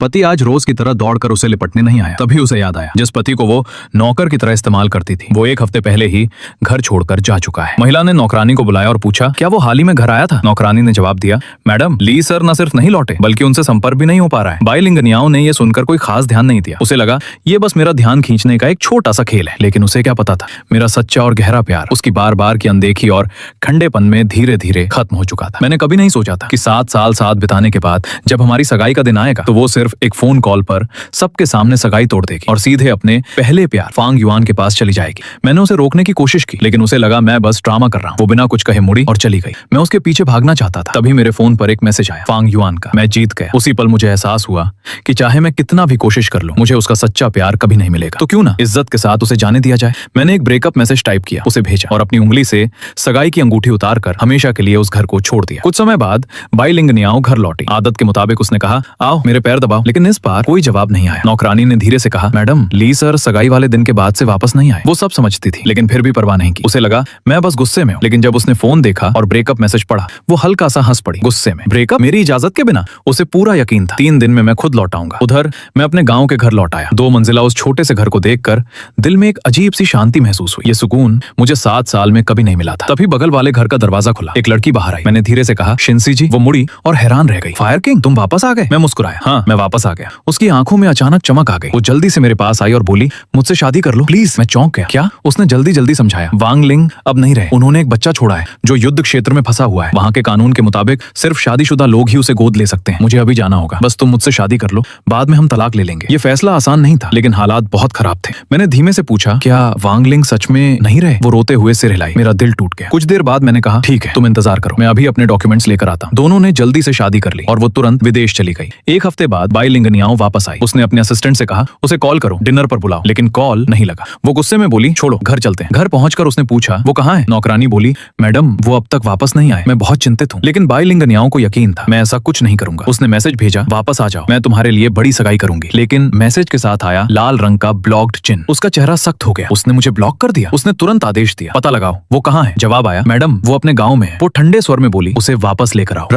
पति आज रोज की तरह दौड़कर उसे लिपटने नहीं आया। तभी उसे याद आया जिस पति को वो नौकर की तरह इस्तेमाल करती थी, वो 1 हफ्ते पहले ही घर छोड़कर जा चुका है। महिला ने नौकरानी को बुलाया और पूछा, क्या वो हाल ही में घर आया था? नौकरानी ने जवाब दिया, मैडम, ली सर न सिर्फ नहीं लौटे बल्कि उनसे संपर्क भी नहीं हो पा रहा है। बाईलिंगनियाओं ने यह सुनकर कोई खास ध्यान नहीं दिया। उसे लगा ये बस मेरा ध्यान खींचने का एक छोटा सा खेल है, लेकिन उसे क्या पता था मेरा सच्चा और गहरा प्यार उसकी बार बार की अनदेखी और ठंडेपन में धीरे धीरे खत्म हो चुका था। मैंने कभी नहीं सोचा था कि 7 साल साथ बिताने के बाद जब हमारी सगाई का दिन आएगा तो वो सिर्फ एक फोन कॉल पर सबके सामने सगाई तोड़ देगी और सीधे अपने पहले प्यार फांग युआन के पास चली जाएगी। मैंने उसे रोकने की कोशिश की, लेकिन उसे लगा मैं बस ड्रामा कर रहा हूँ। वो बिना कुछ कहे मुड़ी और चली गई। मैं उसके पीछे भागना चाहता था, तभी मेरे फोन पर एक मैसेज आया फांग युआन का। मैं जीत गया। उसी पल मुझे एहसास हुआ कि चाहे मैं कितना भी कोशिश कर लूं, मुझे उसका सच्चा प्यार कभी नहीं मिलेगा। तो क्यों ना इज्जत के साथ उसे जाने दिया जाए। मैंने एक ब्रेकअप मैसेज टाइप किया, उसे भेजा और अपनी उंगली से सगाई की अंगूठी उतारकर हमेशा के लिए उस घर को छोड़ दिया। कुछ समय बाद बाईलिंगनियाओं घर लौटी। आदत के मुताबिक उसने कहा, आओ मेरे पैर दबाओ, लेकिन इस बार कोई जवाब नहीं आया। नौकरानी ने धीरे से कहा, मैडम, ली सर सगाई वाले दिन के बाद से वापस नहीं आए। वो सब समझती थी, लेकिन फिर भी परवाह नहीं की। उसे लगा मैं बस गुस्से में हूँ, लेकिन जब उसने फोन देखा और ब्रेकअप मैसेज पढ़ा, वो हल्का सा हंस पड़ी। गुस्से में ब्रेकअप मेरी इजाजत के बिना? उसे पूरा यकीन था 3 दिन में मैं खुद लौट आऊंगा। उधर मैं अपने गांव के घर लौट आया। 2 मंजिला उस छोटे से घर को देखकर दिल में एक अजीब सी शांति महसूस हुई। ये सुकून मुझे 7 साल में कभी नहीं मिला था। तभी बगल वाले घर का दरवाजा खुला। एक लड़की बाहर आई। मैंने धीरे से कहा, शिंसी जी। वो मुड़ी और हैरान रह गई। फायर किंग, तुम वापस आ गए? मैं मुस्कुराया। हाँ, मैं वापस आ गया। उसकी आंखों में अचानक चमक आ गई। वो जल्दी से मेरे पास आई और बोली, मुझसे शादी कर लो प्लीज। मैं चौंक गया। क्या? उसने जल्दी जल्दी समझाया, वांग लिंग अब नहीं रहे। उन्होंने एक बच्चा छोड़ा है जो युद्ध क्षेत्र में फंसा हुआ है। वहाँ के कानून के मुताबिक सिर्फ शादीशुदा लोग ही उसे गोद ले सकते हैं। मुझे अभी जाना होगा। बस तुम मुझसे शादी कर लो, बाद में हम तलाक ले लेंगे। ये फैसला आसान नहीं था, लेकिन हालात बहुत खराब थे। मैंने धीमे से पूछा, क्या वांग लिंग सच में नहीं रहे? वो रोते हुए सिर हिलाई। मेरा दिल टूट गया। कुछ देर बाद मैंने कहा, ठीक है, तुम इंतजार करो, मैं अभी अपने डॉक्यूमेंट्स लेकर आता हूँ। दोनों ने जल्दी से शादी कर ली और वो तुरंत विदेश चली गई। 1 हफ्ते बाद बाईलिंगनियाओं वापस आई। उसने अपने असिस्टेंट से कहा, उसे कॉल करो, डिनर पर बुलाओ, लेकिन कॉल नहीं लगा। वो गुस्से में बोली, छोड़ो, घर चलते हैं। घर पहुंचकर उसने पूछा, वो कहाँ है? नौकरानी बोली, मैडम, वो अब तक वापस नहीं आए। मैं बहुत चिंतित हूँ। लेकिन बाईलिंगनियाओं को यकीन था मैं ऐसा कुछ नहीं करूंगा। उसने मैसेज भेजा, वापस आ जाओ, मैं तुम्हारे लिए बड़ी सगाई करूंगी। लेकिन मैसेज के साथ आया लाल रंग का ब्लॉक्ड चिन्ह। उसका चेहरा सख्त हो गया। उसने मुझे ब्लॉक कर दिया। उसने तुरंत आदेश दिया, पता लगाओ वो कहाँ है। जवाब आया, मैडम, वो अपने गाँव में है। वो ठंडे स्वर में बोली, उसे वापस लेकर आओ।